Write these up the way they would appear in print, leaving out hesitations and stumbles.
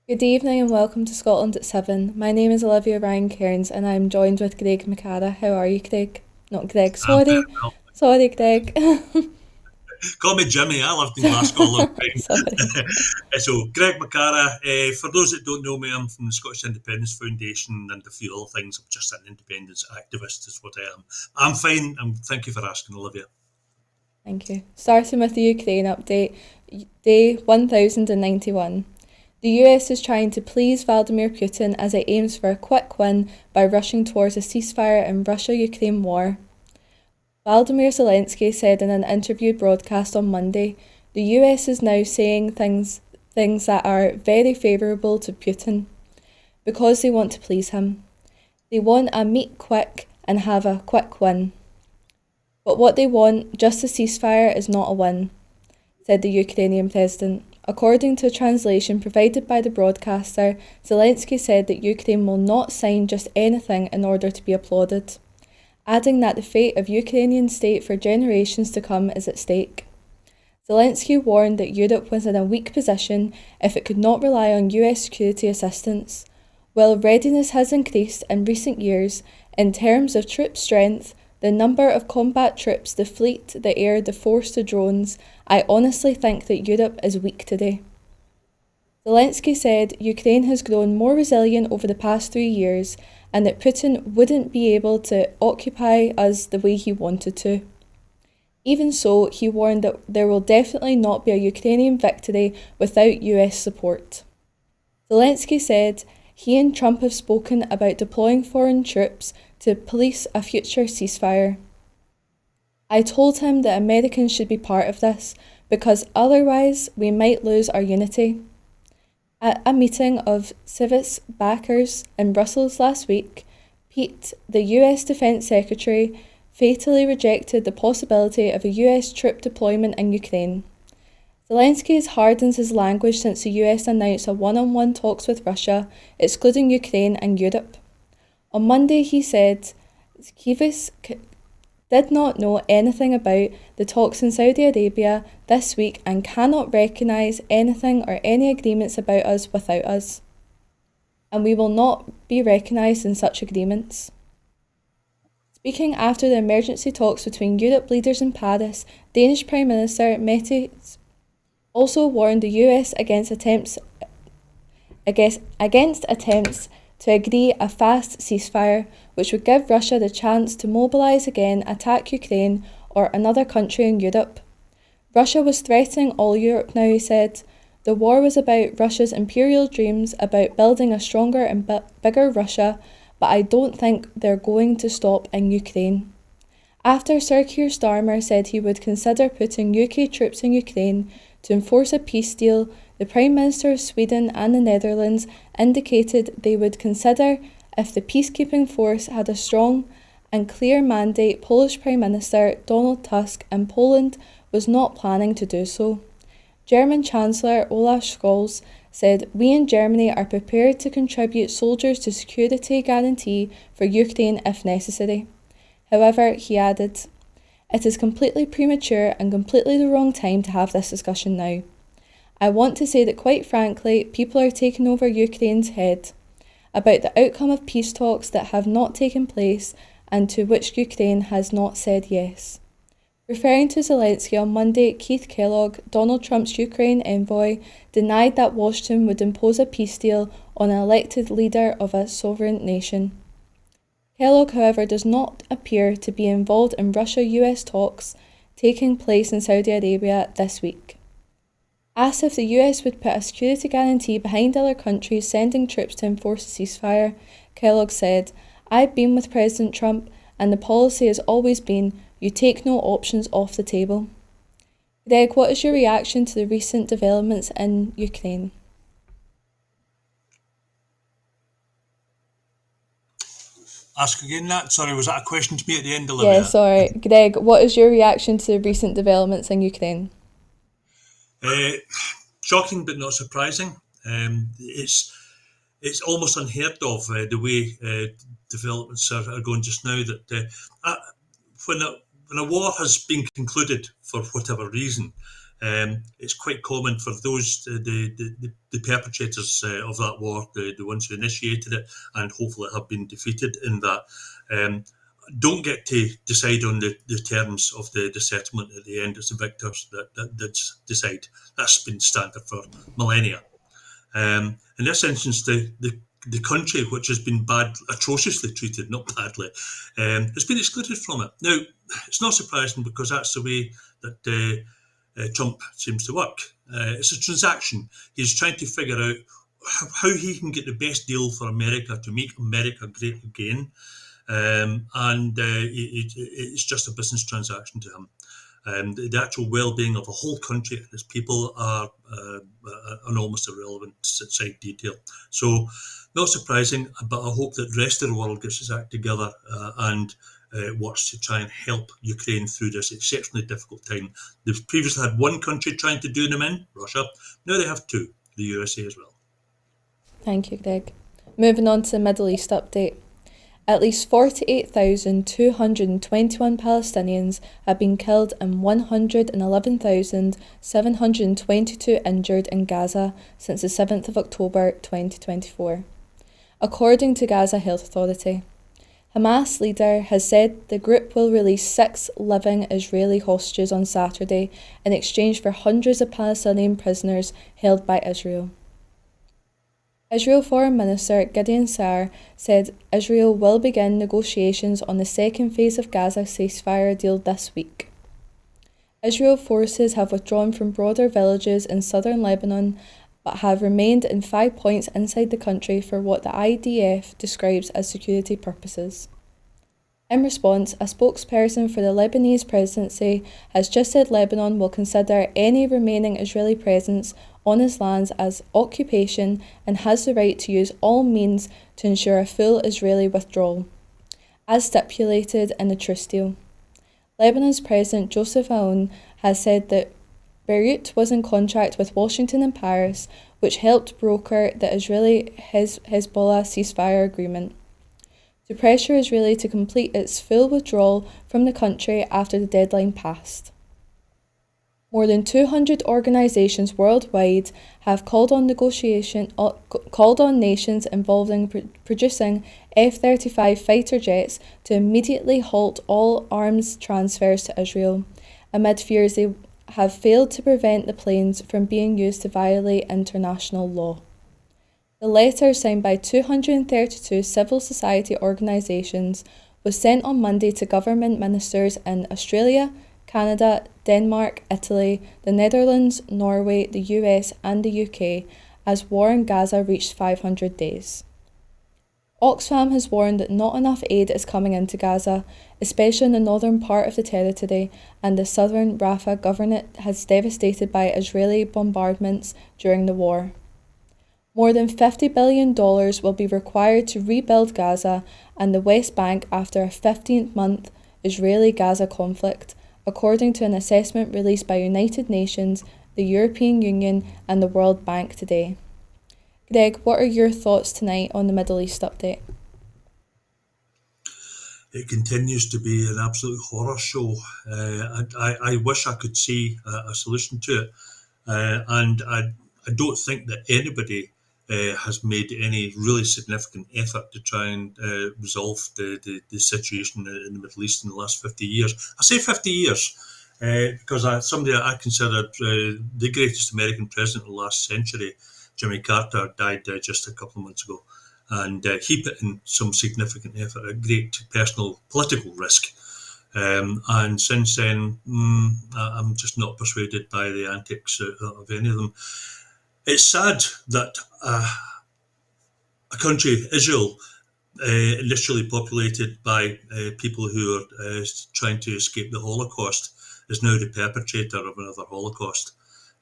Good evening and welcome to Scotland at 7. My name is Olivia Cairns and I'm joined with Greg McCarra. How are you, Greg? Not Greg, I'm very sorry. well. Sorry, Greg. Call me Jimmy. I lived in Glasgow a long Sorry. time. So, Greg McCarra, for those that don't know me, I'm from the Scottish Independence Foundation and a few other things. I'm just an independence activist, is what I am. I'm fine, and thank you for asking, Olivia. Thank you. Starting with the Ukraine update, day 1091. The US is trying to please Vladimir Putin as it aims for a quick win by rushing towards a ceasefire in Russia-Ukraine war. Vladimir Zelensky said in an interview broadcast on Monday, the US is now saying things that are very favourable to Putin because they want to please him. They want a meet quick and have a quick win. But what they want, just a ceasefire, is not a win, said the Ukrainian president. According to a translation provided by the broadcaster, Zelensky said that Ukraine will not sign just anything in order to be applauded, adding that the fate of Ukrainian state for generations to come is at stake. Zelensky warned that Europe was in a weak position if it could not rely on US security assistance. While readiness has increased in recent years, in terms of troop strength, the number of combat troops, the fleet, the air, the force, the drones, I honestly think that Europe is weak today. Zelensky said Ukraine has grown more resilient over the past 3 years and that Putin wouldn't be able to occupy us the way he wanted to. Even so, he warned that there will definitely not be a Ukrainian victory without US support. Zelensky said he and Trump have spoken about deploying foreign troops to police a future ceasefire. I told him that Americans should be part of this because otherwise we might lose our unity. At a meeting of civis backers in Brussels last week, Pete, the US Defence Secretary, fatally rejected the possibility of a US troop deployment in Ukraine. Zelensky has hardened his language since the US announced a one-on-one talks with Russia, excluding Ukraine and Europe. On Monday he said Kiev did not know anything about the talks in Saudi Arabia this week and cannot recognise anything or any agreements about us without us. And we will not be recognised in such agreements. Speaking after the emergency talks between Europe leaders in Paris, Danish Prime Minister Mette also warned the US against attempts to agree a fast ceasefire, which would give Russia the chance to mobilise again, attack Ukraine or another country in Europe. Russia was threatening all Europe now, he said. The war was about Russia's imperial dreams, about building a stronger and bigger Russia, but I don't think they're going to stop in Ukraine. After Sir Keir Starmer said he would consider putting UK troops in Ukraine to enforce a peace deal, the Prime Minister of Sweden and the Netherlands indicated they would consider if the peacekeeping force had a strong and clear mandate. Polish Prime Minister Donald Tusk and Poland was not planning to do so. German Chancellor Olaf Scholz said, "We in Germany are prepared to contribute soldiers to security guarantee for Ukraine if necessary." However, he added, "It is completely premature and completely the wrong time to have this discussion now. I want to say that quite frankly, people are taking over Ukraine's head about the outcome of peace talks that have not taken place and to which Ukraine has not said yes." Referring to Zelensky on Monday, Keith Kellogg, Donald Trump's Ukraine envoy, denied that Washington would impose a peace deal on an elected leader of a sovereign nation. Kellogg, however, does not appear to be involved in Russia-US talks taking place in Saudi Arabia this week. Asked if the US would put a security guarantee behind other countries sending troops to enforce a ceasefire, Kellogg said, "I've been with President Trump and the policy has always been you take no options off the table." Greg, what is your reaction to the recent developments in Ukraine? Ask again that. Sorry, was that a question to me at the end, Yeah, Olivia? sorry. Greg, what is your reaction to the recent developments in Ukraine? Uh, Shocking but not surprising. It's almost unheard of the way developments are going just now. That when a war has been concluded for whatever reason, It's quite common for those the perpetrators of that war, the ones who initiated it, and hopefully have been defeated in that. Don't get to decide on the terms of the settlement at the end. It's the victors that decide. That's been standard for millennia. In this instance, the country which has been atrociously treated, not badly, has been excluded from it. Now, it's not surprising because that's the way that Trump seems to work. It's a transaction. He's trying to figure out how he can get the best deal for America to make America great again. It's just a business transaction to him. The actual well-being of the whole country and its people are an almost irrelevant side detail. So, not surprising, but I hope that the rest of the world gets its act together and works to try and help Ukraine through this exceptionally difficult time. They've previously had one country trying to do them in, Russia. Now they have two, the USA as well. Thank you, Greg. Moving on to the Middle East update. At least 48,221 Palestinians have been killed and 111,722 injured in Gaza since the 7th of October 2024, according to Gaza Health Authority. Hamas leader has said the group will release 6 living Israeli hostages on Saturday in exchange for hundreds of Palestinian prisoners held by Israel. Israel Foreign Minister Gideon Saar said Israel will begin negotiations on the second phase of Gaza ceasefire deal this week. Israel forces have withdrawn from broader villages in southern Lebanon but have remained in 5 points inside the country for what the IDF describes as security purposes. In response, a spokesperson for the Lebanese presidency has just said Lebanon will consider any remaining Israeli presence on its lands as occupation and has the right to use all means to ensure a full Israeli withdrawal, as stipulated in the truce deal. Lebanon's President Joseph Aoun has said that Beirut was in contract with Washington and Paris, which helped broker the Israeli Hezbollah ceasefire agreement, to pressure Israel to complete its full withdrawal from the country after the deadline passed. More than 200 organisations worldwide have called on nations involved in producing F-35 fighter jets to immediately halt all arms transfers to Israel, amid fears they have failed to prevent the planes from being used to violate international law. The letter, signed by 232 civil society organisations, was sent on Monday to government ministers in Australia, Canada, Denmark, Italy, the Netherlands, Norway, the US and the UK as war in Gaza reached 500 days. Oxfam has warned that not enough aid is coming into Gaza, especially in the northern part of the territory and the southern Rafah governorate has devastated by Israeli bombardments during the war. More than $50 billion will be required to rebuild Gaza and the West Bank after a 15-month Israeli-Gaza conflict, according to an assessment released by United Nations, the European Union and the World Bank today. Greg, what are your thoughts tonight on the Middle East update? It continues to be an absolute horror show. I wish I could see a solution to it. And I don't think that anybody has made any really significant effort to try and resolve the situation in the Middle East in the last 50 years. I say 50 years because somebody I considered the greatest American president of the last century, Jimmy Carter, died just a couple of months ago. And he put in some significant effort at great personal political risk. And since then, I'm just not persuaded by the antics of any of them. It's sad that a country, Israel, initially populated by people who are trying to escape the Holocaust, is now the perpetrator of another Holocaust.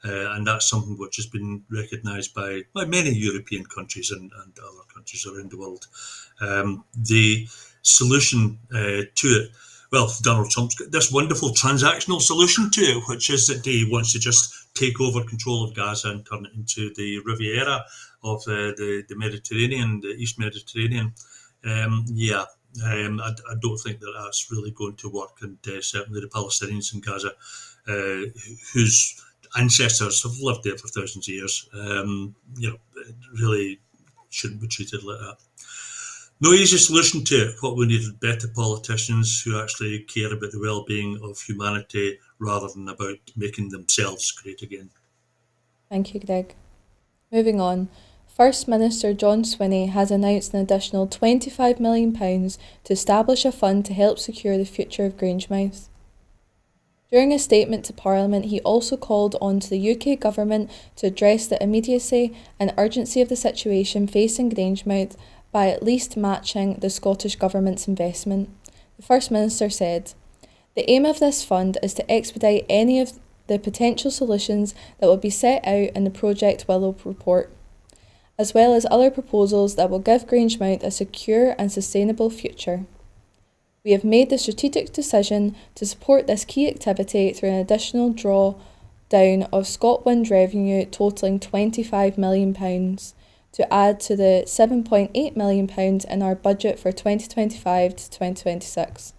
And that's something which has been recognised by many European countries and other countries around the world. The solution to it, well, Donald Trump's got this wonderful transactional solution to it, which is that he wants to just take over control of Gaza and turn it into the Riviera of the Mediterranean, the East Mediterranean. I don't think that that's really going to work, and certainly the Palestinians in Gaza, whose ancestors have lived there for thousands of years. It really shouldn't be treated like that. No easy solution to it. What we need is better politicians who actually care about the well-being of humanity rather than about making themselves great again. Thank you, Greg. Moving on. First Minister John Swinney has announced an additional £25 million to establish a fund to help secure the future of Grangemouth. During a statement to Parliament, he also called on to the UK Government to address the immediacy and urgency of the situation facing Grangemouth by at least matching the Scottish Government's investment. The First Minister said, "The aim of this fund is to expedite any of the potential solutions that will be set out in the Project Willow report, as well as other proposals that will give Grangemouth a secure and sustainable future. We have made the strategic decision to support this key activity through an additional drawdown of ScotWind revenue totalling £25 million to add to the £7.8 million in our budget for 2025 to 2026.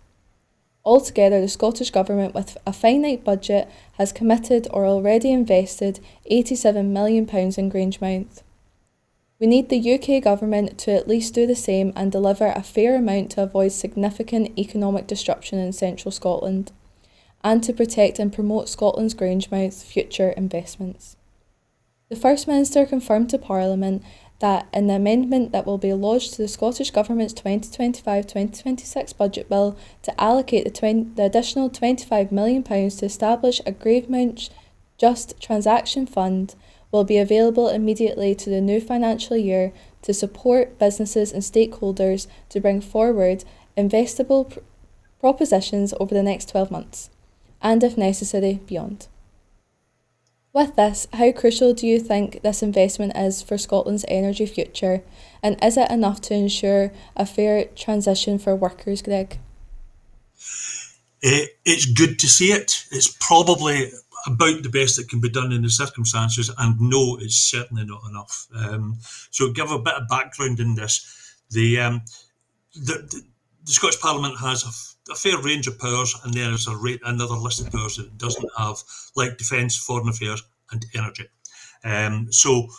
Altogether, the Scottish Government, with a finite budget, has committed or already invested £87 million in Grangemouth. We need the UK Government to at least do the same and deliver a fair amount to avoid significant economic disruption in central Scotland, and to protect and promote Scotland's Grangemouth future investments." The First Minister confirmed to Parliament that in the amendment that will be lodged to the Scottish Government's 2025-2026 budget bill to allocate the additional £25 million to establish a Grangemouth Just Transaction Fund will be available immediately to the new financial year to support businesses and stakeholders to bring forward investable propositions over the next 12 months, and if necessary, beyond. With this, how crucial do you think this investment is for Scotland's energy future, and is it enough to ensure a fair transition for workers, Greg? It's good to see it. It's probably about the best that can be done in the circumstances, and no, it's certainly not enough. So give a bit of background in this. The Scottish Parliament has a fair range of powers, and there is another list of powers that it doesn't have, like defence, foreign affairs and energy. So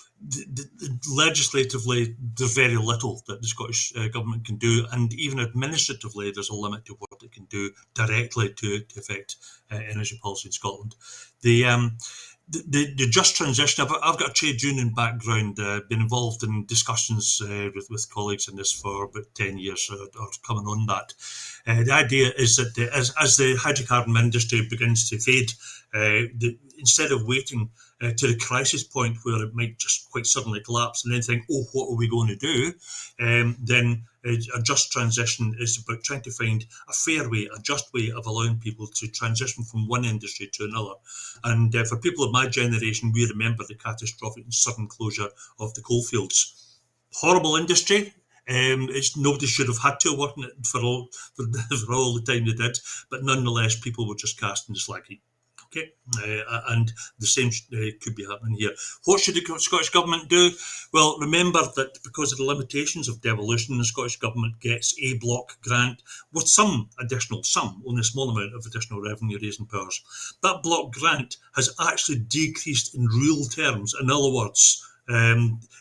legislatively, there's very little that the Scottish Government can do, and even administratively, there's a limit to what it can do directly to affect energy policy in Scotland. The just transition, I've got a trade union background, been involved in discussions with colleagues in this for about 10 years or coming on that. The idea is that as the hydrocarbon industry begins to fade, instead of waiting to the crisis point where it might just quite suddenly collapse and then think, oh, what are we going to do? Then a just transition is about trying to find a fair way, a just way of allowing people to transition from one industry to another. And for people of my generation, we remember the catastrophic and sudden closure of the coalfields. Horrible industry. Nobody should have had to work in it for all the time they did, but nonetheless, people were just cast in the slag heap. Okay, and the same could be happening here. What should the Scottish Government do? Well, remember that because of the limitations of devolution, the Scottish Government gets a block grant with only a small amount of additional revenue raising powers. That block grant has actually decreased in real terms. In other words,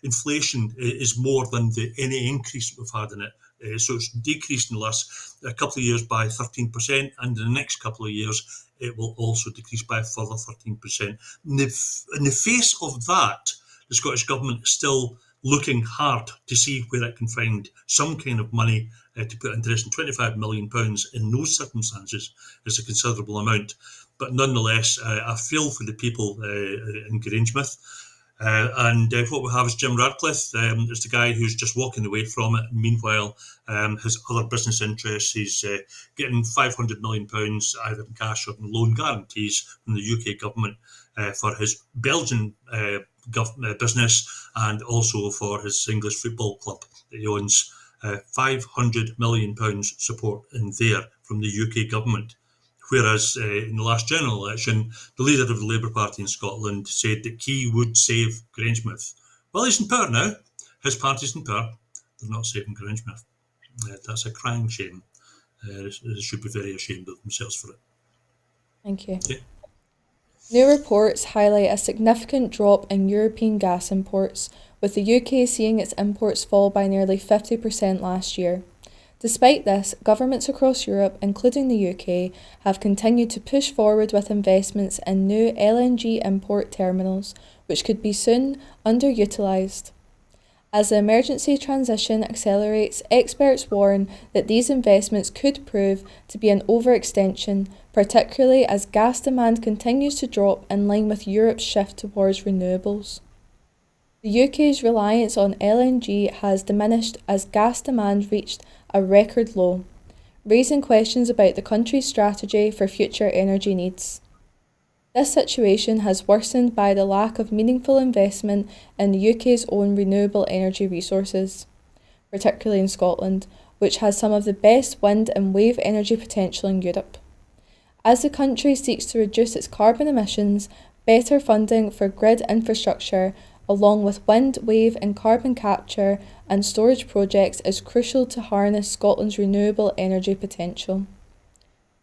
inflation is more than any increase we've had in it. So it's decreased in the last couple of years by 13%, and in the next couple of years it will also decrease by a further 13%. In the face of that, the Scottish Government is still looking hard to see where it can find some kind of money to put into this, and £25 million in those circumstances is a considerable amount. But nonetheless, I feel for the people in Grangemouth. And what we have is Jim Radcliffe, is the guy who's just walking away from it. Meanwhile, his other business interests, he's getting £500 million either in cash or in loan guarantees from the UK government for his Belgian business, and also for his English football club that he owns. £500 million support in there from the UK government. Whereas in the last general election, the leader of the Labour Party in Scotland said that he would save Grangemouth. Well, he's in power now. His party's in power. They're not saving Grangemouth. That's a crying shame. They should be very ashamed of themselves for it. Thank you. Okay. New reports highlight a significant drop in European gas imports, with the UK seeing its imports fall by nearly 50% last year. Despite this, governments across Europe, including the UK, have continued to push forward with investments in new LNG import terminals, which could be soon underutilised. As the emergency transition accelerates, experts warn that these investments could prove to be an overextension, particularly as gas demand continues to drop in line with Europe's shift towards renewables. The UK's reliance on LNG has diminished as gas demand reached a record low, raising questions about the country's strategy for future energy needs. This situation has worsened by the lack of meaningful investment in the UK's own renewable energy resources, particularly in Scotland, which has some of the best wind and wave energy potential in Europe. As the country seeks to reduce its carbon emissions, better funding for grid infrastructure, along with wind, wave and carbon capture and storage projects, is crucial to harness Scotland's renewable energy potential.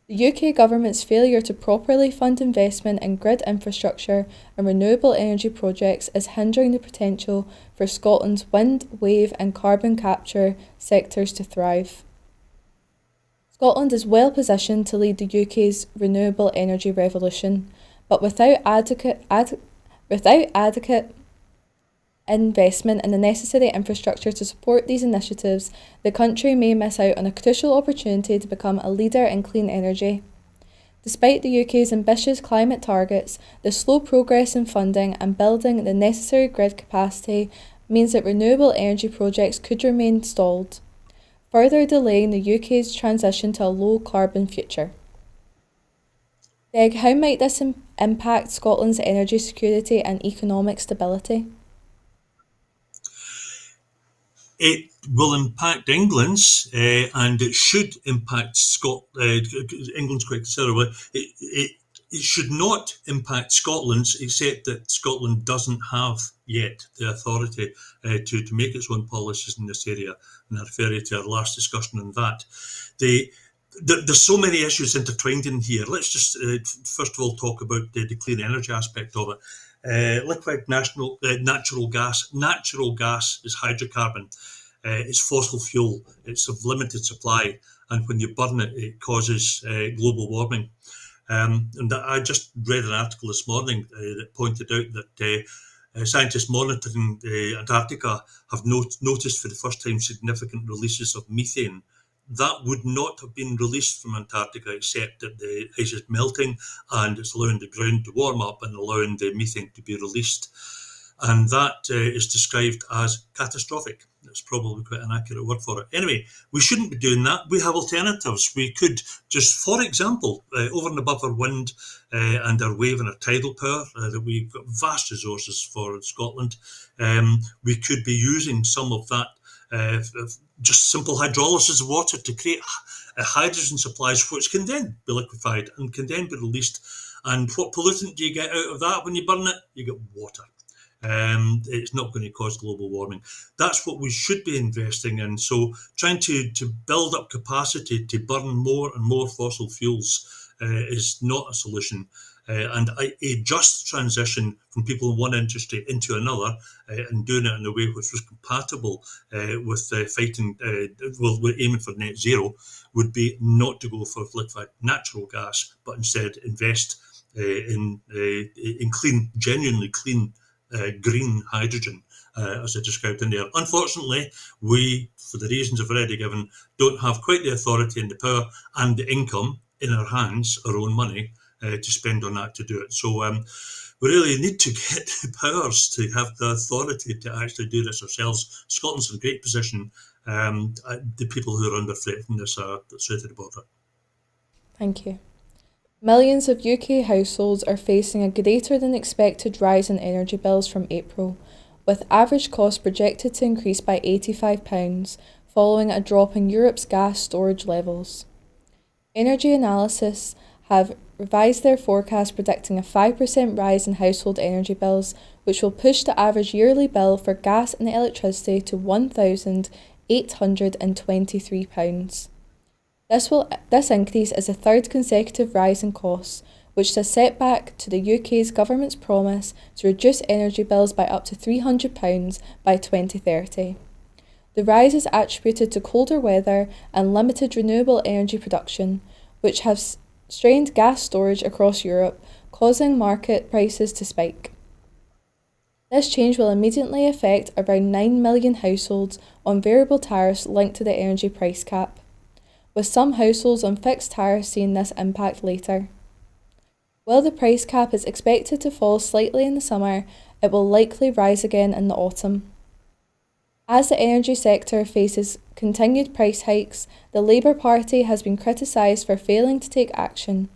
The UK government's failure to properly fund investment in grid infrastructure and renewable energy projects is hindering the potential for Scotland's wind, wave and carbon capture sectors to thrive. Scotland is well positioned to lead the UK's renewable energy revolution, but without adequate investment in the necessary infrastructure to support these initiatives, the country may miss out on a crucial opportunity to become a leader in clean energy. Despite the UK's ambitious climate targets, the slow progress in funding and building the necessary grid capacity means that renewable energy projects could remain stalled, further delaying the UK's transition to a low-carbon future. Deg, how might this impact Scotland's energy security and economic stability? It will impact England's, and it should impact England's quite considerably. It should not impact Scotland's, except that Scotland doesn't have yet the authority to make its own policies in this area. And I refer you to our last discussion on that. There's so many issues intertwined in here. Let's just first of all talk about the clean energy aspect of it. Liquid natural gas. Natural gas is hydrocarbon. It's fossil fuel. It's of limited supply, and when you burn it, it causes global warming. And I just read an article this morning that pointed out that scientists monitoring Antarctica have noticed for the first time significant releases of methane. That would not have been released from Antarctica except that the ice is melting and it's allowing the ground to warm up and allowing the methane to be released. And that is described as catastrophic. That's probably quite an accurate word for it. Anyway, we shouldn't be doing that. We have alternatives. We could just, for example, over and above our wind and our wave and our tidal power, that we've got vast resources for in Scotland, we could be using some of that just simple hydrolysis of water to create hydrogen supplies, which can then be liquefied and can then be released. And what pollutant do you get out of that when you burn it? You get water. It's not going to cause global warming. That's what we should be investing in. So trying to build up capacity to burn more and more fossil fuels is not a solution. And a just transition from people in one industry into another and doing it in a way which was compatible with fighting, we're aiming for net zero, would be not to go for liquefied natural gas, but instead invest in clean, genuinely clean green hydrogen, as I described in there. Unfortunately, we, for the reasons I've already given, don't have quite the authority and the power and the income in our hands, our own money, to spend on that to do it. So we really need to get the powers to have the authority to actually do this ourselves. Scotland's in a great position. The people who are under threat from this are straight to the border. Thank you. Millions of UK households are facing a greater than expected rise in energy bills from April, with average costs projected to increase by £85, following a drop in Europe's gas storage levels. Energy Analysis have revised their forecast, predicting a 5% rise in household energy bills, which will push the average yearly bill for gas and electricity to £1,823. This increase is the third consecutive rise in costs, which is a setback to the UK's government's promise to reduce energy bills by up to £300 by 2030. The rise is attributed to colder weather and limited renewable energy production, which have strained gas storage across Europe, causing market prices to spike. This change will immediately affect around 9 million households on variable tariffs linked to the energy price cap, with some households on fixed tariffs seeing this impact later. While the price cap is expected to fall slightly in the summer, it will likely rise again in the autumn. As the energy sector faces continued price hikes, the Labour Party has been criticised for failing to take action,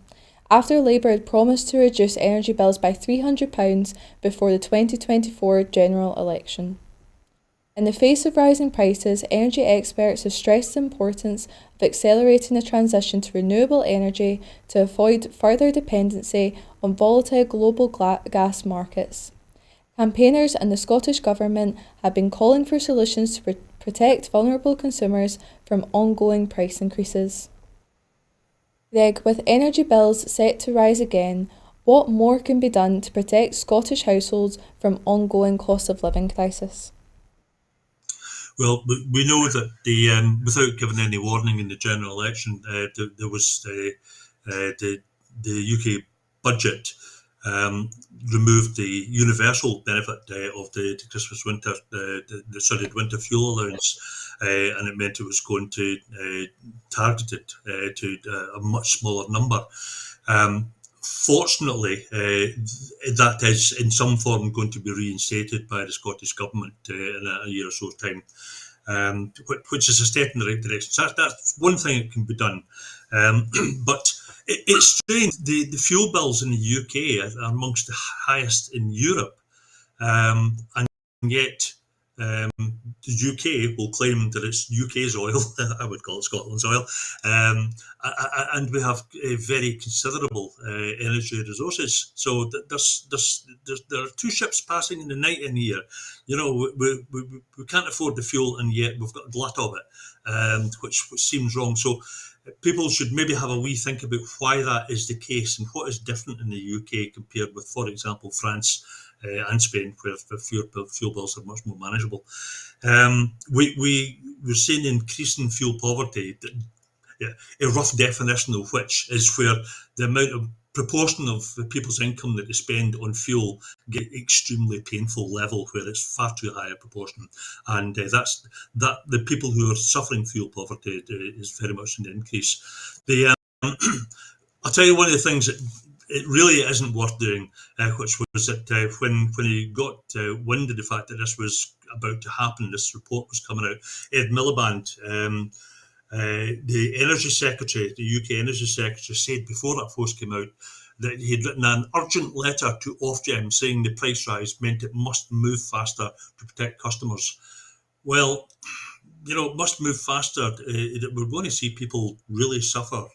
after Labour had promised to reduce energy bills by £300 before the 2024 general election. In the face of rising prices, energy experts have stressed the importance of accelerating the transition to renewable energy to avoid further dependency on volatile global gas markets. Campaigners and the Scottish Government have been calling for solutions to protect vulnerable consumers from ongoing price increases. Greg, with energy bills set to rise again, what more can be done to protect Scottish households from ongoing cost of living crisis? Well, we know that without giving any warning in the general election, there was the UK budget removed the universal benefit of the Christmas winter winter fuel allowance, and it meant it was going to target it to a much smaller number. Fortunately, that is in some form going to be reinstated by the Scottish Government in a year or so's time, which is a step in the right direction. So that's one thing that can be done. But it's strange, the fuel bills in the UK are amongst the highest in Europe, and yet the UK will claim that it's UK's oil. I would call it Scotland's oil, and we have a very considerable energy resources. So there are two ships passing in the night in here. You know, we can't afford the fuel, and yet we've got a glut of it, which seems wrong. So people should maybe have a wee think about why that is the case and what is different in the UK compared with, for example, France and Spain, where fuel bills are much more manageable. We're seeing increasing fuel poverty, a rough definition of which is where the amount of proportion of people's income that they spend on fuel get extremely painful level, where it's far too high a proportion, and that's the people who are suffering fuel poverty is very much an increase. I'll tell you one of the things that it really isn't worth doing, which was that when he got wind of the fact that this was about to happen, this report was coming out, Ed Miliband, the Energy Secretary, the UK Energy Secretary, said before that post came out that he had written an urgent letter to Ofgem saying the price rise meant it must move faster to protect customers. Well, you know, it must move faster. We're going to see people really suffer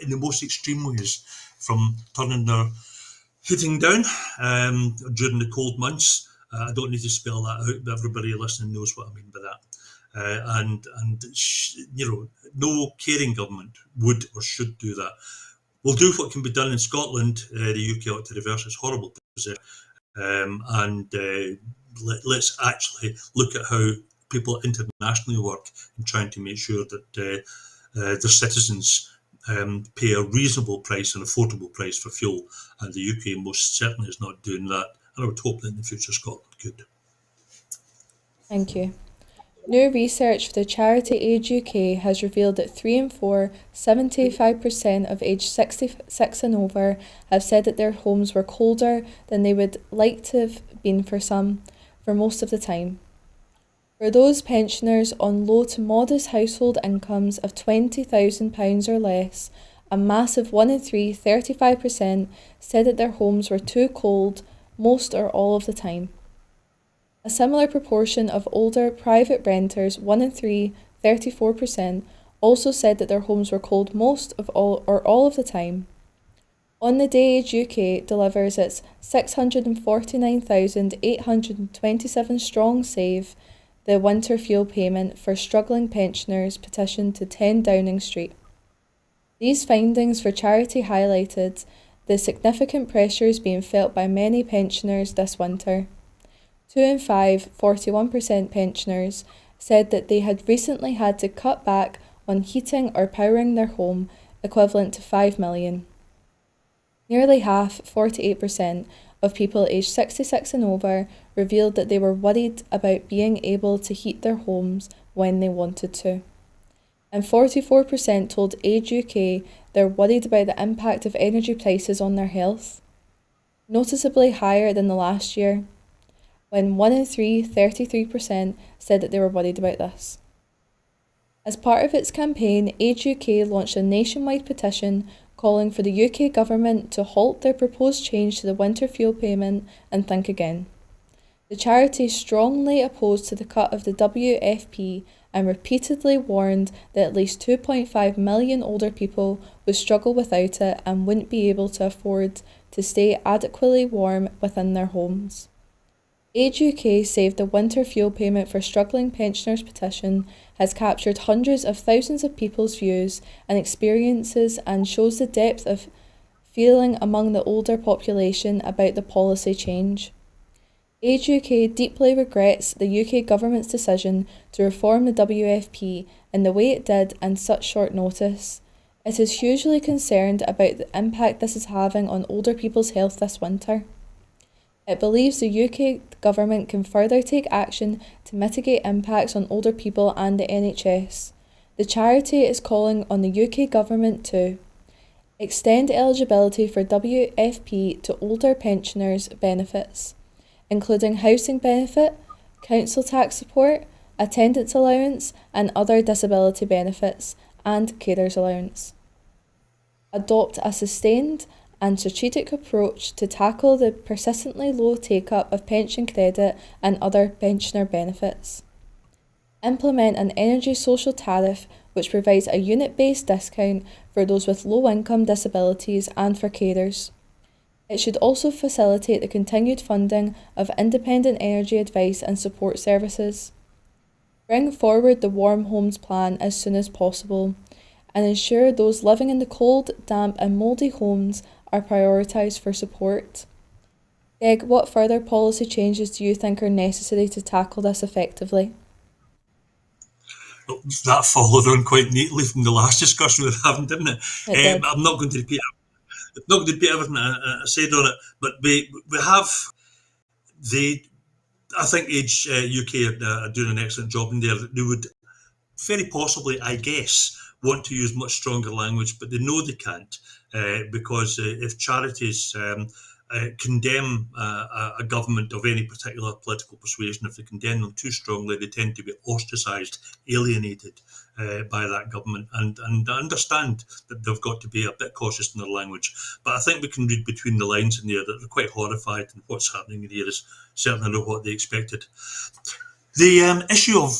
in the most extreme ways from turning their heating down during the cold months. I don't need to spell that out, but everybody listening knows what I mean by that. And you know, no caring government would or should do that. We'll do what can be done in Scotland. The UK ought to reverse its horrible position, and let's actually look at how people internationally work in trying to make sure that their citizens pay a reasonable price, an affordable price for fuel. And the UK most certainly is not doing that. And I would hope that in the future Scotland could. Thank you. New research for the charity Age UK has revealed that 3 in 4, 75% of aged 66 and over, have said that their homes were colder than they would like to have been for most of the time. For those pensioners on low to modest household incomes of £20,000 or less, a massive 1 in 3, 35%, said that their homes were too cold most or all of the time. A similar proportion of older private renters, 1 in 3, 34%, also said that their homes were cold most of all or all of the time. On the Day Age UK delivers its 649,827 strong save, the winter fuel payment for struggling pensioners petition to 10 Downing Street. These findings for charity highlighted the significant pressures being felt by many pensioners this winter. 2 in 5, 41% pensioners, said that they had recently had to cut back on heating or powering their home, equivalent to 5 million. Nearly half, 48%, of people aged 66 and over revealed that they were worried about being able to heat their homes when they wanted to. And 44% told Age UK they're worried about the impact of energy prices on their health, noticeably higher than the last year, when 1 in 3, 33%, said that they were worried about this. As part of its campaign, Age UK launched a nationwide petition calling for the UK government to halt their proposed change to the winter fuel payment and think again. The charity strongly opposed to the cut of the WFP and repeatedly warned that at least 2.5 million older people would struggle without it and wouldn't be able to afford to stay adequately warm within their homes. Age UK saved the winter fuel payment for struggling pensioners petition has captured hundreds of thousands of people's views and experiences and shows the depth of feeling among the older population about the policy change. Age UK deeply regrets the UK government's decision to reform the WFP in the way it did in such short notice. It is hugely concerned about the impact this is having on older people's health this winter. It believes the UK government can further take action to mitigate impacts on older people and the NHS. The charity is calling on the UK government to extend eligibility for WFP to older pensioners' benefits, including housing benefit, council tax support, attendance allowance and other disability benefits, and carers allowance. Adopt a sustained and strategic approach to tackle the persistently low take-up of pension credit and other pensioner benefits. Implement an energy social tariff which provides a unit-based discount for those with low-income disabilities and for carers. It should also facilitate the continued funding of independent energy advice and support services. Bring forward the Warm Homes Plan as soon as possible and ensure those living in the cold, damp and mouldy homes are prioritised for support. Greg, what further policy changes do you think are necessary to tackle this effectively? Well, that followed on quite neatly from the last discussion we were having, didn't it? It did. I'm not going to repeat everything I said on it, but we have I think Age UK are doing an excellent job in there. They would very possibly, I guess, want to use much stronger language, but they know they can't because if charities condemn a government of any particular political persuasion, if they condemn them too strongly, they tend to be ostracised, alienated by that government. And I understand that they've got to be a bit cautious in their language. But I think we can read between the lines in there that they're quite horrified, and what's happening here is certainly not what they expected. The issue of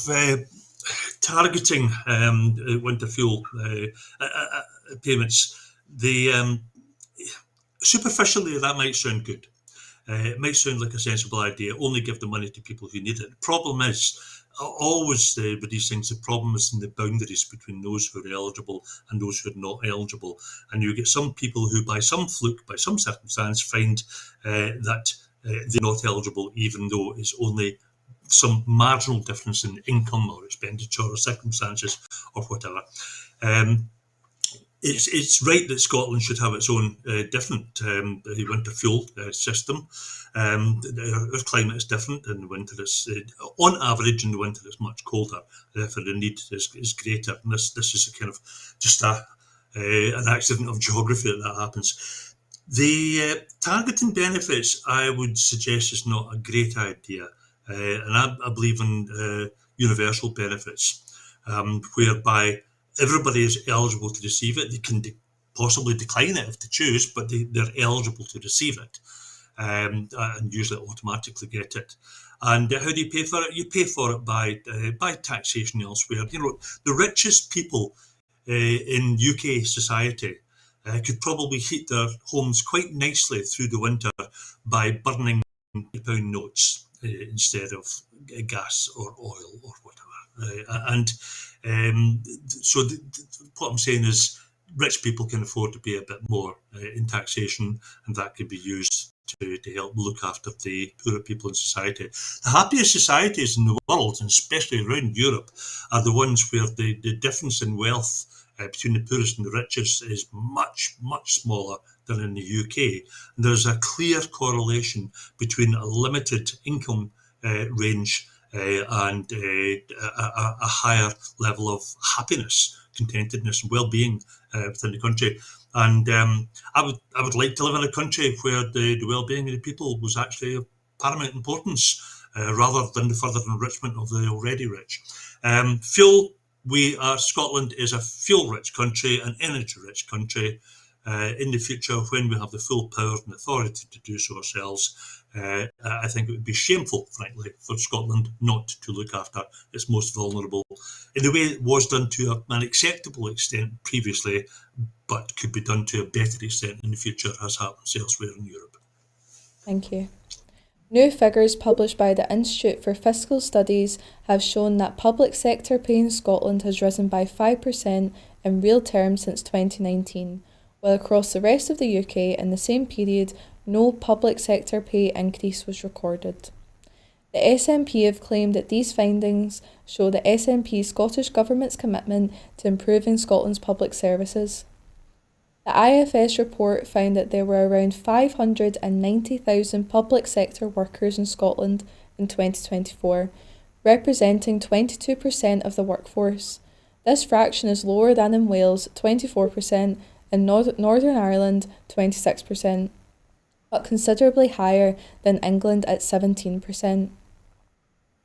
targeting winter fuel payments, superficially that might sound good. It might sound like a sensible idea, only give the money to people who need it. The problem is, always with these things, the problem is in the boundaries between those who are eligible and those who are not eligible. And you get some people who, by some fluke, by some circumstance, find that they're not eligible, even though it's only some marginal difference in income or expenditure or circumstances or whatever. It's right that Scotland should have its own different winter fuel system. Our climate is different. In the winter, it's on average in the winter it's much colder. Therefore, the need is greater. And this is a kind of just an accident of geography that happens. The targeting benefits, I would suggest, is not a great idea. And I believe in universal benefits, whereby everybody is eligible to receive it. They can possibly decline it if they choose, but they're eligible to receive it, and usually automatically get it. And how do you pay for it? You pay for it by taxation elsewhere. You know, the richest people in UK society could probably heat their homes quite nicely through the winter by burning £1 notes instead of gas or oil or whatever. So what I'm saying is, rich people can afford to pay a bit more in taxation, and that can be used to help look after the poorer people in society. The happiest societies in the world, and especially around Europe, are the ones where the difference in wealth between the poorest and the richest is much, much smaller than in the UK. And there's a clear correlation between a limited income range and a higher level of happiness, contentedness, and well-being within the country. And I would like to live in a country where the well-being of the people was actually of paramount importance, rather than the further enrichment of the already rich. Fuel. Scotland is a fuel-rich country, an energy-rich country. In the future, when we have the full power and authority to do so ourselves, I think it would be shameful, frankly, for Scotland not to look after its most vulnerable in the way it was done to an acceptable extent previously, but could be done to a better extent in the future, as happens elsewhere in Europe. Thank you. New figures published by the Institute for Fiscal Studies have shown that public sector pay in Scotland has risen by 5% in real terms since 2019, while across the rest of the UK in the same period, no public sector pay increase was recorded. The SNP have claimed that these findings show the SNP Scottish Government's commitment to improving Scotland's public services. The IFS report found that there were around 590,000 public sector workers in Scotland in 2024, representing 22% of the workforce. This fraction is lower than in Wales, 24%, and Northern Ireland, 26%, but considerably higher than England at 17%,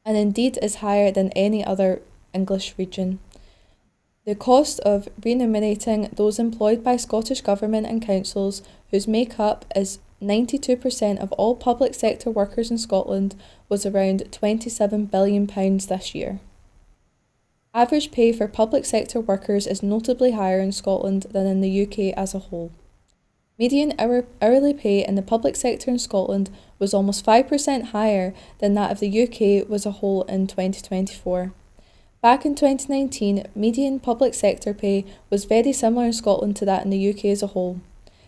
and indeed is higher than any other English region. The cost of remunerating those employed by Scottish Government and councils, whose make-up is 92% of all public sector workers in Scotland, was around £27 billion this year. Average pay for public sector workers is notably higher in Scotland than in the UK as a whole. Median hourly pay in the public sector in Scotland was almost 5% higher than that of the UK as a whole in 2024. Back in 2019, median public sector pay was very similar in Scotland to that in the UK as a whole.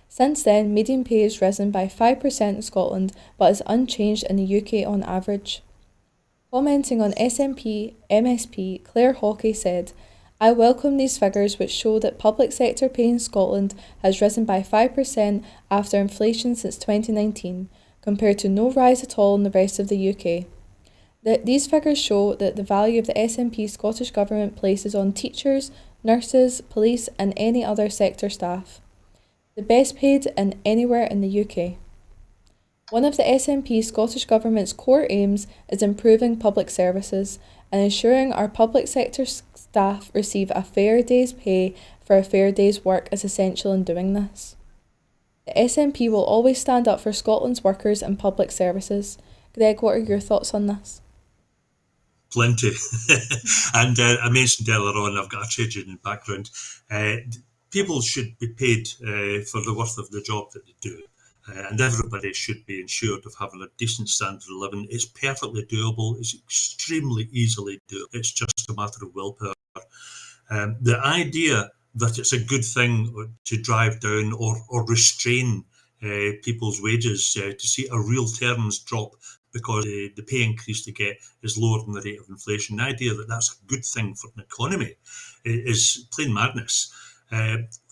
Since then, median pay has risen by 5% in Scotland, but is unchanged in the UK on average. Commenting on SNP MSP, Claire Hawkey said, "I welcome these figures which show that public sector pay in Scotland has risen by 5% after inflation since 2019, compared to no rise at all in the rest of the UK. These figures show that the value of the SNP Scottish Government places on teachers, nurses, police and any other sector staff, the best paid in anywhere in the UK. One of the SNP Scottish Government's core aims is improving public services and ensuring our public sector staff receive a fair day's pay for a fair day's work is essential in doing this. The SNP will always stand up for Scotland's workers and public services." Greg, what are your thoughts on this? Plenty. And I mentioned earlier on, I've got a trade union background. People should be paid for the worth of the job that they do. And everybody should be ensured of having a decent standard of living. It's perfectly doable. It's extremely easily doable. It's just a matter of willpower. The idea that it's a good thing to drive down or restrain people's wages to see a real terms drop because the pay increase they get is lower than the rate of inflation. The idea that that's a good thing for an economy is plain madness.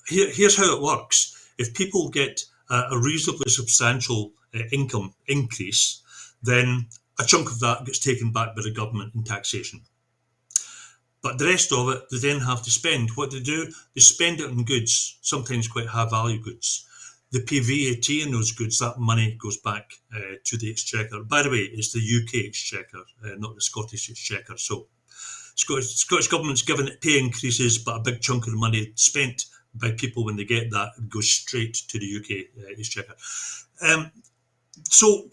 Here's how it works. If people get a reasonably substantial income increase, then a chunk of that gets taken back by the government in taxation. But the rest of it, they then have to spend. What they do, they spend it on goods, sometimes quite high-value goods. They pay VAT on those goods. That money goes back to the Exchequer. By the way, it's the UK Exchequer, not the Scottish Exchequer. So Scottish Government's given it pay increases, but a big chunk of the money spent by people when they get that goes straight to the UK Exchequer. So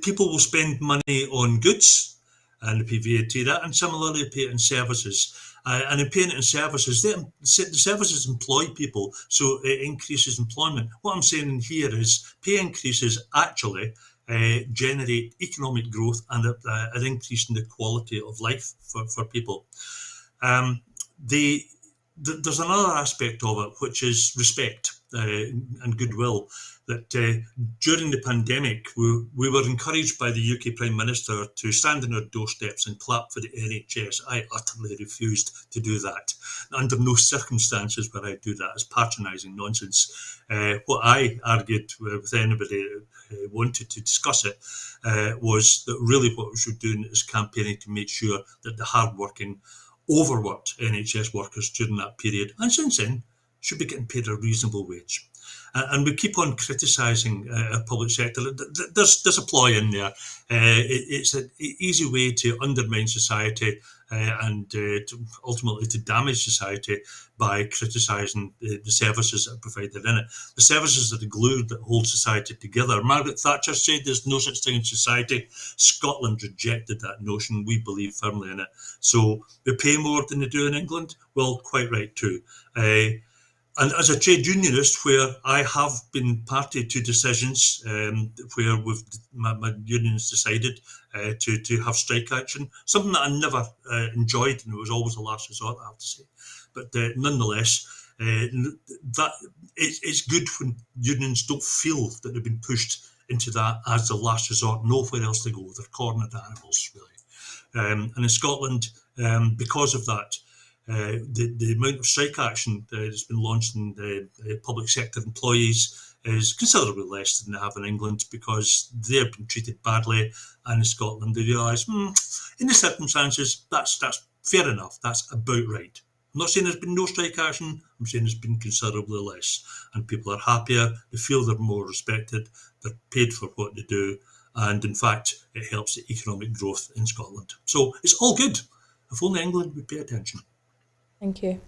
people will spend money on goods and they pay VAT that, and similarly pay it in services. And in paying it in services, the services employ people, so it increases employment. What I'm saying here is pay increases actually generate economic growth and an increase in the quality of life for people. there's another aspect of it, which is respect and goodwill. That during the pandemic, we were encouraged by the UK Prime Minister to stand on our doorsteps and clap for the NHS. I utterly refused to do that. Under no circumstances would I do that. It's patronising nonsense. What I argued with anybody who wanted to discuss it was that really what we should do is campaigning to make sure that the hard-working, overworked NHS workers during that period, and since then, should be getting paid a reasonable wage. And we keep on criticising our public sector. There's a ploy in there. It's an easy way to undermine society and ultimately to damage society by criticising the services that are provided in it. The services are the glue that hold society together. Margaret Thatcher said there's no such thing in society. Scotland rejected that notion. We believe firmly in it. So we pay more than they do in England? Well, quite right too. And as a trade unionist, where I have been party to decisions where my unions decided to have strike action, something that I never enjoyed, and it was always a last resort, I have to say. But nonetheless, that it's good when unions don't feel that they've been pushed into that as the last resort, nowhere else to go. They're cornered animals, really. And in Scotland, because of that, the amount of strike action that's been launched in the public sector employees is considerably less than they have in England, because they have been treated badly, and in Scotland they realise, in the circumstances, that's fair enough, that's about right. I'm not saying there's been no strike action, I'm saying there's been considerably less, and people are happier, they feel they're more respected, they're paid for what they do, and in fact it helps the economic growth in Scotland. So it's all good, if only England would pay attention. Thank you.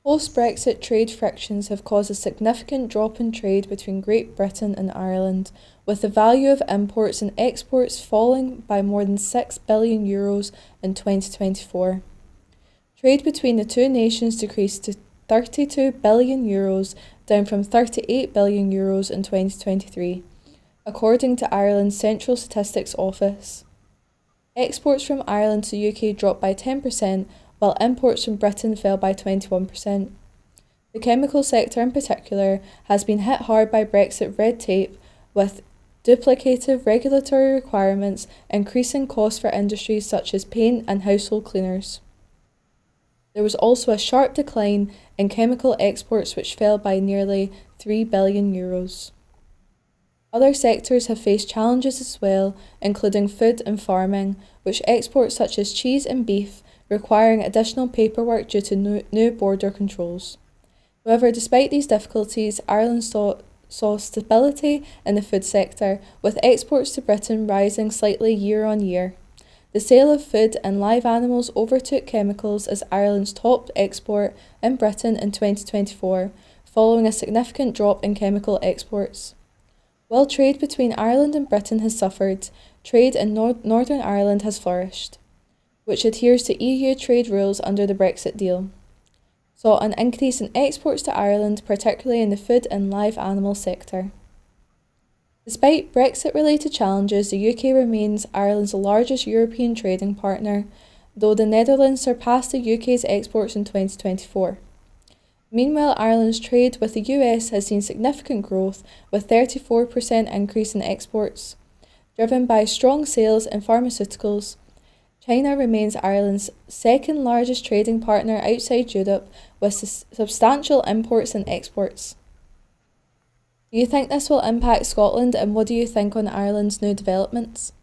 Post-Brexit trade frictions have caused a significant drop in trade between Great Britain and Ireland, with the value of imports and exports falling by more than €6 billion in 2024. Trade between the two nations decreased to €32 billion, down from €38 billion in 2023, according to Ireland's Central Statistics Office. Exports from Ireland to the UK dropped by 10%, while imports from Britain fell by 21%. The chemical sector in particular has been hit hard by Brexit red tape, with duplicative regulatory requirements increasing costs for industries such as paint and household cleaners. There was also a sharp decline in chemical exports, which fell by nearly €3 billion. Other sectors have faced challenges as well, including food and farming, which exports such as cheese and beef requiring additional paperwork due to new border controls. However, despite these difficulties, Ireland saw stability in the food sector, with exports to Britain rising slightly year on year. The sale of food and live animals overtook chemicals as Ireland's top export in Britain in 2024, following a significant drop in chemical exports. While trade between Ireland and Britain has suffered, trade in Northern Ireland has flourished, which adheres to EU trade rules under the Brexit deal, saw an increase in exports to Ireland, particularly in the food and live animal sector. Despite Brexit-related challenges, the UK remains Ireland's largest European trading partner, though the Netherlands surpassed the UK's exports in 2024. Meanwhile, Ireland's trade with the US has seen significant growth, with 34% increase in exports, driven by strong sales in pharmaceuticals. China remains Ireland's second largest trading partner outside Europe, with substantial imports and exports. Do you think this will impact Scotland, and what do you think on Ireland's new developments?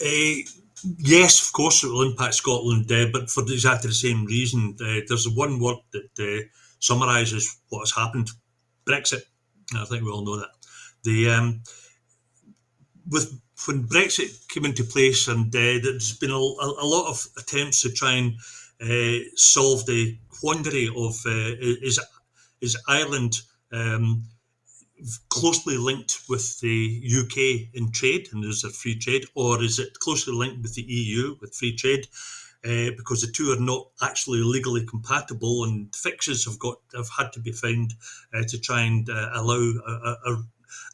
Yes, of course it will impact Scotland, but for exactly the same reason. There's one word that summarises what has happened: Brexit. I think we all know that. When Brexit came into place, and there's been a lot of attempts to try and solve the quandary of is Ireland closely linked with the UK in trade, and is there free trade, or is it closely linked with the EU with free trade? Because the two are not actually legally compatible, and fixes have had to be found to try and allow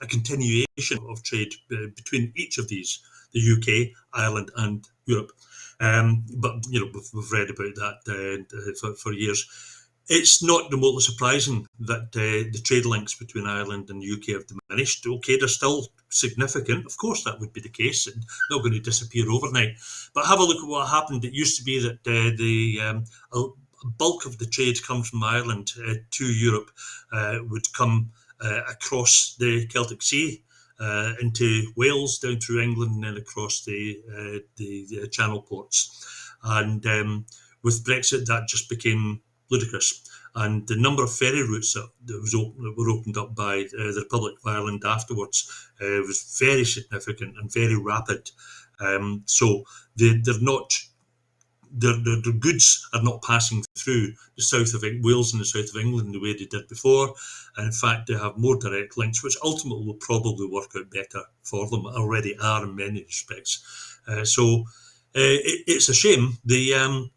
a continuation of trade between each of these, the UK, Ireland, and Europe. But we've read about that for years. It's not remotely surprising that the trade links between Ireland and the UK have diminished. Okay, they're still significant. Of course, that would be the case. And not going to disappear overnight. But have a look at what happened. It used to be that a bulk of the trade comes from Ireland to Europe would come across the Celtic Sea into Wales, down through England, and then across the Channel ports. And with Brexit, that just became ludicrous. And the number of ferry routes that were opened up by the Republic of Ireland afterwards was very significant and very rapid. So they're not. The goods are not passing through the south of Wales and the south of England the way they did before. And in fact, they have more direct links, which ultimately will probably work out better for them. Already are in many respects. It's a shame. The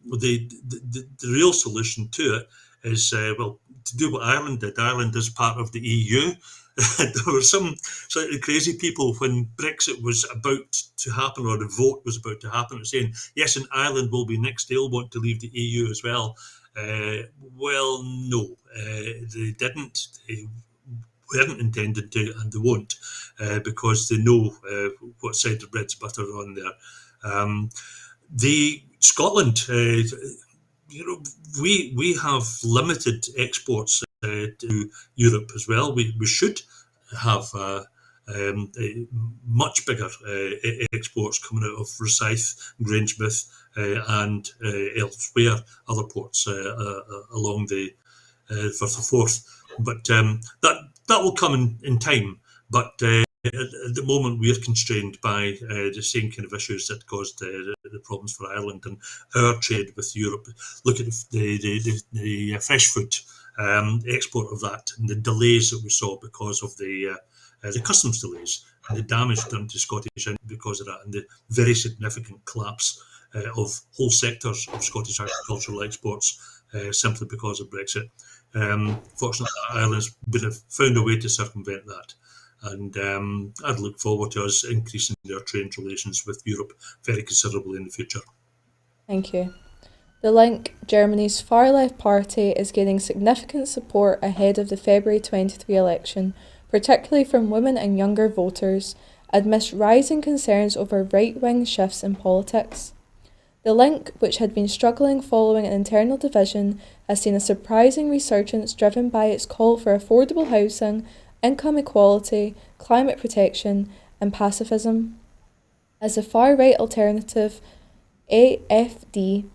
real solution to it is to do what Ireland did. Ireland is part of the EU. There were some slightly crazy people when Brexit was about to happen, or the vote was about to happen, saying, yes, and Ireland will be next, they'll want to leave the EU as well. Well, no, they didn't. They weren't intended to, and they won't, because they know what side the bread's butter on there. The Scotland, we have limited exports to Europe as well. We should have much bigger exports coming out of Rosyth, Grangemouth, and elsewhere, other ports along the Firth of Forth. But that will come in time. But at the moment, we are constrained by the same kind of issues that caused the problems for Ireland and our trade with Europe. Look at the fresh fruit export of that and the delays that we saw because of the customs delays and the damage done to Scottish because of that, and the very significant collapse of whole sectors of Scottish agricultural exports simply because of Brexit. Fortunately, Ireland's found a way to circumvent that. And I'd look forward to us increasing their trade relations with Europe very considerably in the future. Thank you. The Link, Germany's far-left party, is gaining significant support ahead of the February 23 election, particularly from women and younger voters, amidst rising concerns over right-wing shifts in politics. The Link, which had been struggling following an internal division, has seen a surprising resurgence driven by its call for affordable housing, income equality, climate protection, and pacifism. As the far-right alternative, AfD,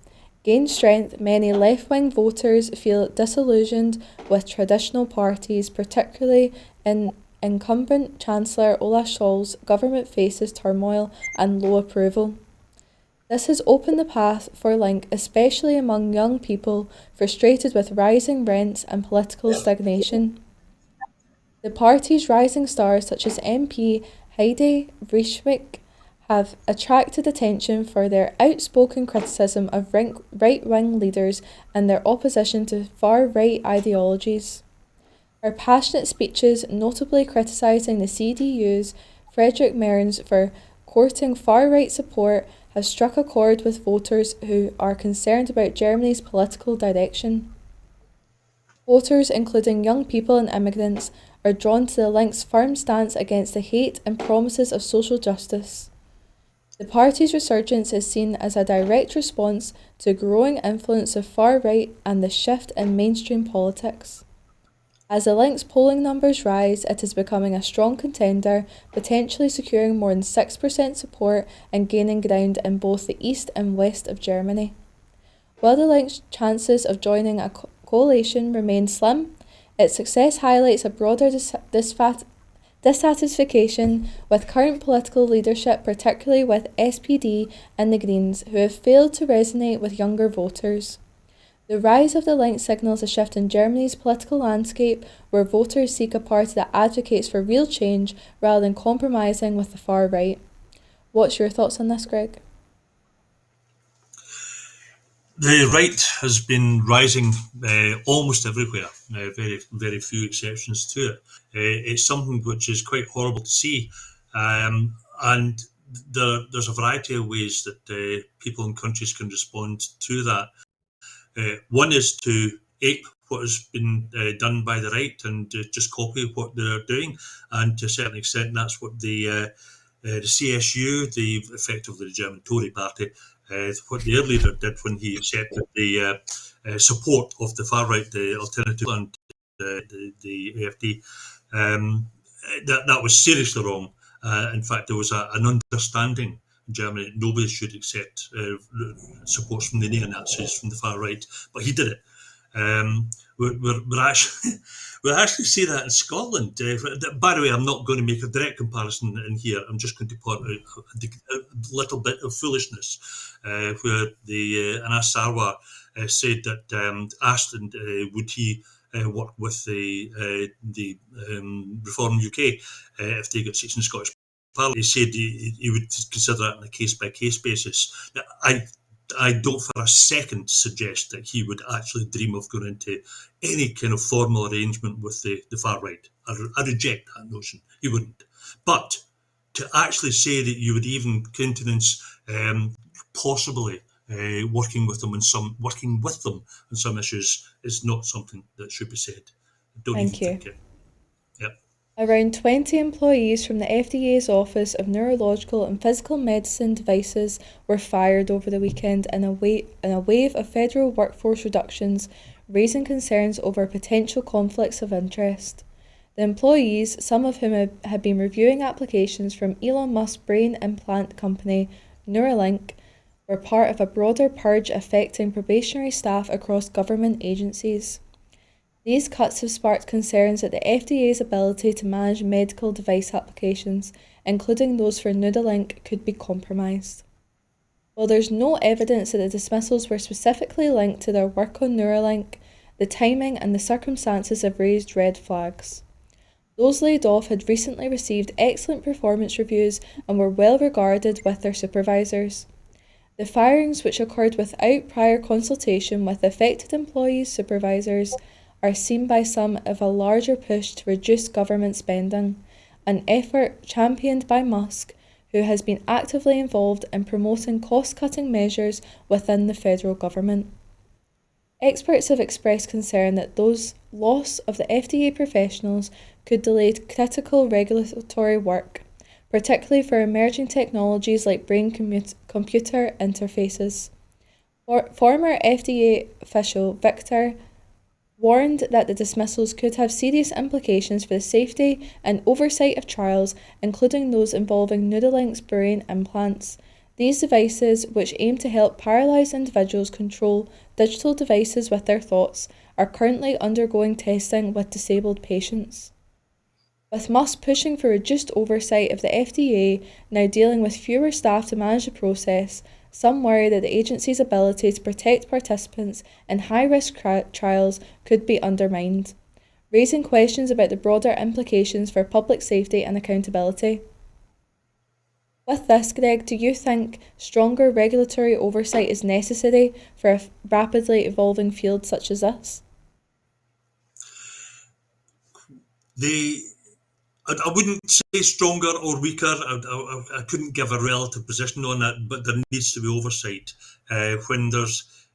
gains strength, many left-wing voters feel disillusioned with traditional parties, particularly in incumbent Chancellor Olaf Scholz's government faces turmoil and low approval. This has opened the path for Link, especially among young people frustrated with rising rents and political stagnation. The party's rising stars, such as MP Heidi Vreeswijk, have attracted attention for their outspoken criticism of right-wing leaders and their opposition to far-right ideologies. Her passionate speeches, notably criticising the CDU's Fredrik Merns for courting far-right support, have struck a chord with voters who are concerned about Germany's political direction. Voters, including young people and immigrants, are drawn to the Link's firm stance against the hate and promises of social justice. The party's resurgence is seen as a direct response to growing influence of far-right and the shift in mainstream politics. As the Link's polling numbers rise, it is becoming a strong contender, potentially securing more than 6% support and gaining ground in both the east and west of Germany. While the Link's chances of joining a coalition remain slim, its success highlights a broader dissatisfaction with current political leadership, particularly with SPD and the Greens, who have failed to resonate with younger voters. The rise of the Link signals a shift in Germany's political landscape, where voters seek a party that advocates for real change rather than compromising with the far right. What's your thoughts on this, Greg? The right has been rising almost everywhere, very, very few exceptions to it. It's something which is quite horrible to see. And there's a variety of ways that people and countries can respond to that. One is to ape what has been done by the right and just copy what they're doing, and to a certain extent, that's what the CSU, effectively the German Tory party, what their leader did when he accepted the support of the far right, the Alternative and the AfD. That was seriously wrong. In fact, there was an understanding in Germany that nobody should accept support from the neo-Nazis from the far right, but he did it. We're actually we actually see that in Scotland. By the way, I'm not going to make a direct comparison in here. I'm just going to point out a little bit of foolishness where the Anas Sarwar said that asked would he work with the Reform UK if they got seats in the Scottish Parliament. He said he would consider that on a case-by-case basis. Now, I don't for a second suggest that he would actually dream of going into any kind of formal arrangement with the far right. I reject that notion. He wouldn't. But to actually say that you would even countenance possibly working with them on some issues is not something that should be said. Don't Thank even you. think it. Yep. Around 20 employees from the FDA's Office of Neurological and Physical Medicine Devices were fired over the weekend in a wave of federal workforce reductions, raising concerns over potential conflicts of interest. The employees, some of whom had been reviewing applications from Elon Musk's brain implant company, Neuralink, were part of a broader purge affecting probationary staff across government agencies. These cuts have sparked concerns that the FDA's ability to manage medical device applications, including those for Neuralink, could be compromised. While there's no evidence that the dismissals were specifically linked to their work on Neuralink, the timing and the circumstances have raised red flags. Those laid off had recently received excellent performance reviews and were well regarded with their supervisors. The firings, which occurred without prior consultation with affected employees' supervisors, are seen by some as a larger push to reduce government spending, an effort championed by Musk, who has been actively involved in promoting cost-cutting measures within the federal government. Experts have expressed concern that those loss of the FDA professionals could delay critical regulatory work, particularly for emerging technologies like brain-computer interfaces. Former FDA official Victor warned that the dismissals could have serious implications for the safety and oversight of trials, including those involving Neuralink's brain implants. These devices, which aim to help paralysed individuals control digital devices with their thoughts, are currently undergoing testing with disabled patients. With Musk pushing for reduced oversight of the FDA, now dealing with fewer staff to manage the process, some worry that the agency's ability to protect participants in high-risk trials could be undermined, raising questions about the broader implications for public safety and accountability. With this, Greg, do you think stronger regulatory oversight is necessary for a rapidly evolving field such as this? I wouldn't say stronger or weaker. I couldn't give a relative position on that, but there needs to be oversight. When there's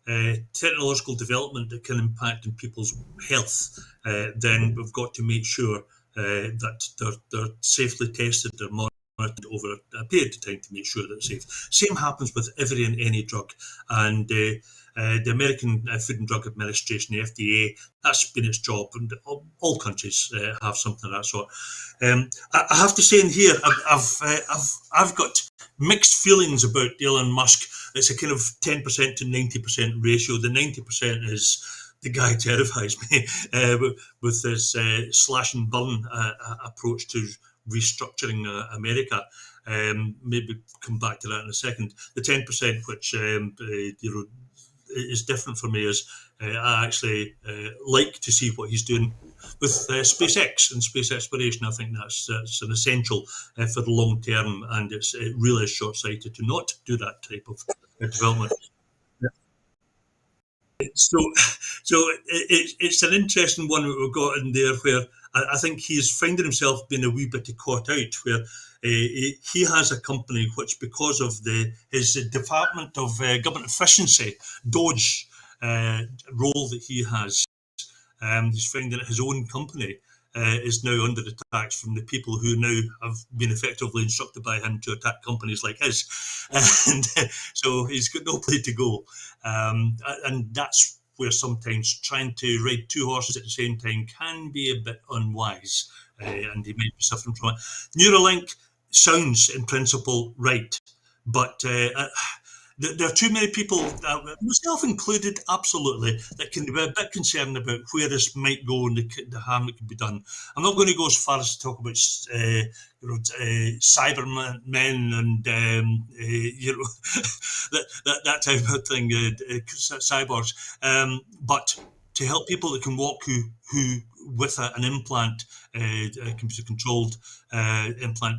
technological development that can impact on people's health, then we've got to make sure that they're safely tested, they're monitored over a period of time to make sure that they're safe. Same happens with every and any drug. And the American Food and Drug Administration, the FDA, that's been its job, and all countries have something of that sort. I have to say in here, I've got mixed feelings about Elon Musk. It's a kind of 10% to 90% ratio. The 90% is the guy terrifies me with this slash and burn approach to restructuring America. Maybe come back to that in a second. The 10%, which is different for me, is I actually like to see what he's doing with SpaceX and space exploration. I think that's an essential for the long term, and it really is short-sighted to not do that type of development. So it's an interesting one that we've got in there where I think he's finding himself being a wee bit caught out, where he has a company which, because of his Department of Government Efficiency, Doge role that he has, he's finding that his own company is now under attack from the people who now have been effectively instructed by him to attack companies like his. And so he's got no place to go. And that's where sometimes trying to ride two horses at the same time can be a bit unwise, and he might be suffering from it. Neuralink sounds, in principle, right, but there are too many people, myself included, absolutely, that can be a bit concerned about where this might go and the harm that can be done. I'm not going to go as far as to talk about cybermen and that type of thing, cyborgs. But to help people that can walk who with an implant, a computer-controlled implant,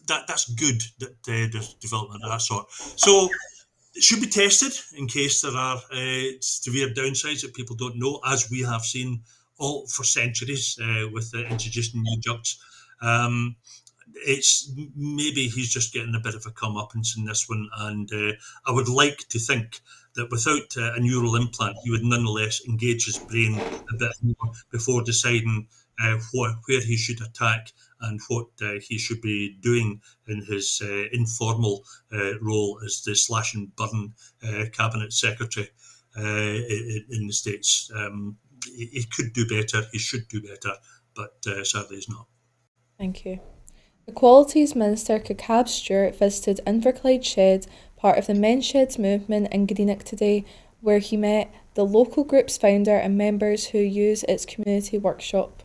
that's good that there's development of that sort. So it should be tested in case there are severe downsides that people don't know, as we have seen all for centuries with introducing new drugs. It's maybe he's just getting a bit of a comeuppance in this one, and I would like to think that without a neural implant, he would nonetheless engage his brain a bit more before deciding where he should attack and what he should be doing in his informal role as the slash and burn cabinet secretary in the States. He could do better, he should do better, but sadly he's not. Thank you. Equalities Minister Cacab Stewart visited Inverclyde Shed, part of the Men's Sheds movement in Greenock today, where he met the local group's founder and members who use its community workshop.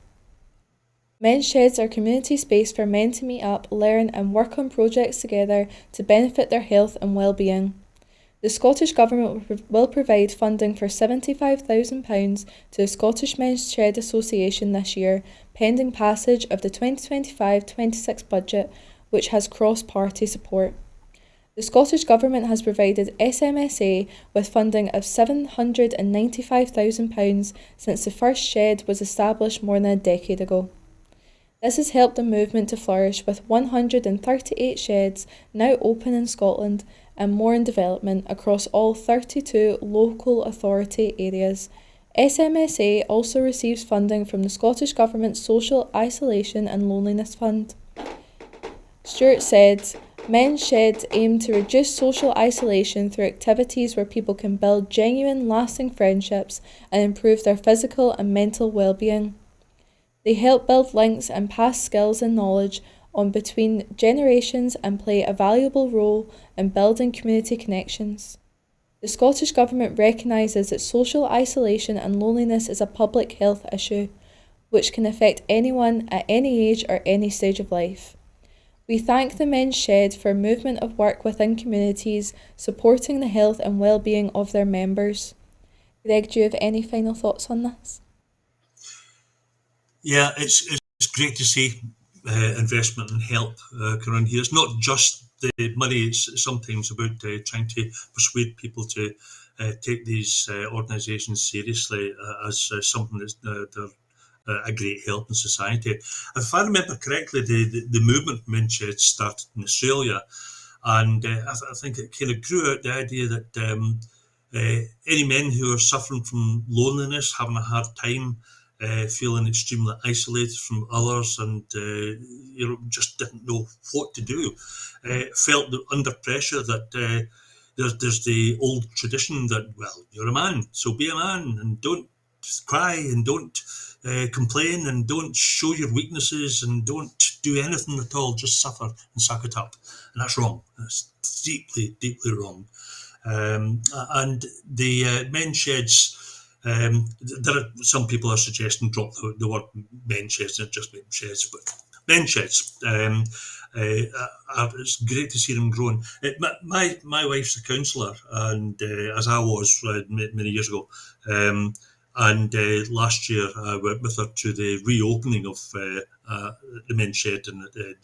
Men's Sheds are a community space for men to meet up, learn and work on projects together to benefit their health and well-being. The Scottish Government will provide funding for £75,000 to the Scottish Men's Shed Association this year, pending passage of the 2025-26 budget, which has cross-party support. The Scottish Government has provided SMSA with funding of £795,000 since the first shed was established more than a decade ago. This has helped the movement to flourish, with 138 sheds now open in Scotland and more in development across all 32 local authority areas. SMSA also receives funding from the Scottish Government's Social Isolation and Loneliness Fund. Stewart said, Men's Sheds aim to reduce social isolation through activities where people can build genuine, lasting friendships and improve their physical and mental well-being. They help build links and pass skills and knowledge on between generations and play a valuable role in building community connections. The Scottish Government recognises that social isolation and loneliness is a public health issue, which can affect anyone at any age or any stage of life. We thank the Men's Shed for a movement of work within communities, supporting the health and well-being of their members. Greg, do you have any final thoughts on this? Yeah, it's great to see investment and help around here. It's not just the money, it's sometimes about trying to persuade people to take these organisations seriously as something that's they're a great help in society. If I remember correctly, the movement Men's Sheds started in Australia, and I think it kind of grew out the idea that any men who are suffering from loneliness, having a hard time, feeling extremely isolated from others, and just didn't know what to do, felt that under pressure that there's the old tradition that, well, you're a man, so be a man and don't cry and don't complain and don't show your weaknesses and don't do anything at all, just suffer and suck it up. And that's wrong. That's deeply, deeply wrong. And the Men's Sheds, there are some people are suggesting drop the word Men's Sheds, not just Men's Sheds, but Men's Sheds. It's great to see them growing. My wife's a counsellor, and as I was many years ago, and last year I went with her to the reopening of the Men's Shed in a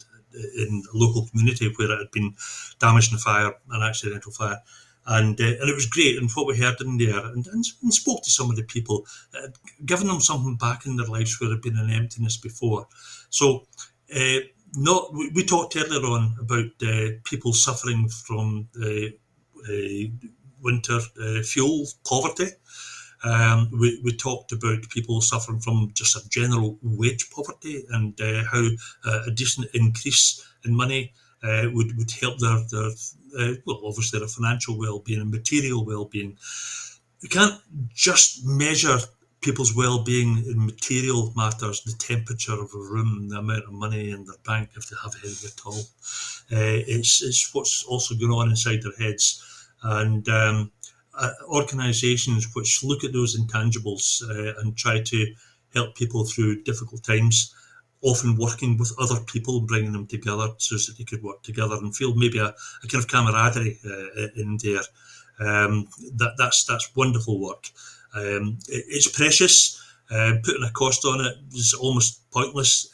local community where it had been damaged in a fire, an accidental fire. And it was great, and what we heard in there, and spoke to some of the people, giving them something back in their lives where there had been an emptiness before. So We talked earlier on about people suffering from winter fuel poverty. We talked about people suffering from just a general wage poverty, and how a decent increase in money would help their well, obviously their financial well-being and material well-being. You can't just measure people's well-being in material matters, the temperature of a room, the amount of money in their bank, if they have anything at all. It's what's also going on inside their heads. And organisations which look at those intangibles and try to help people through difficult times, often working with other people, bringing them together so that they could work together and feel maybe a kind of camaraderie in there. That's wonderful work. It's precious. Putting a cost on it is almost pointless.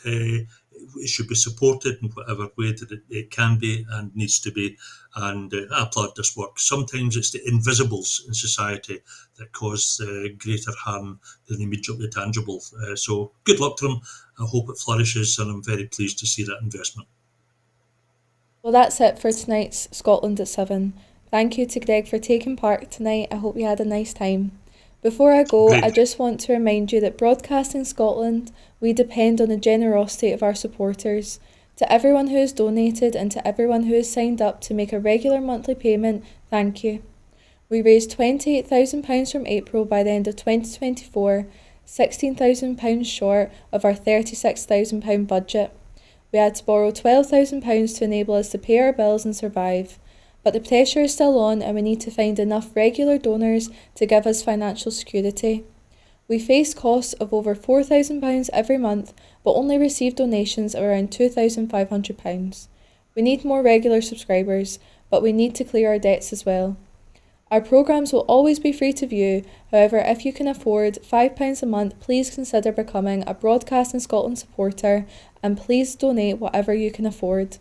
It should be supported in whatever way that it can be and needs to be. And I applaud this work. Sometimes it's the invisibles in society that cause greater harm than the immediately tangible. So good luck to them. I hope it flourishes, and I'm very pleased to see that investment. Well, that's it for tonight's Scotland at 7. Thank you to Greg for taking part tonight. I hope you had a nice time. Before I go, Great. I just want to remind you that Broadcasting Scotland, we depend on the generosity of our supporters. To everyone who has donated and to everyone who has signed up to make a regular monthly payment, thank you. We raised £28,000 from April by the end of 2024, £16,000 short of our £36,000 budget. We had to borrow £12,000 to enable us to pay our bills and survive. But the pressure is still on, and we need to find enough regular donors to give us financial security. We face costs of over £4,000 every month, but only receive donations of around £2,500. We need more regular subscribers, but we need to clear our debts as well. Our programmes will always be free to view. However, if you can afford £5 a month, please consider becoming a Broadcasting Scotland supporter, and please donate whatever you can afford.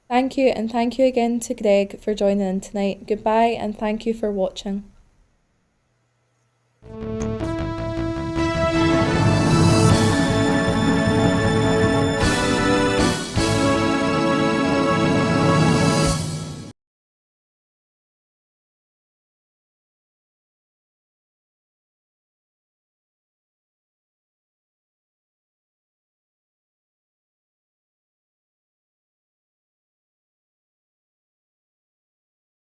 Thank you, and thank you again to Greg for joining in tonight. Goodbye, and thank you for watching.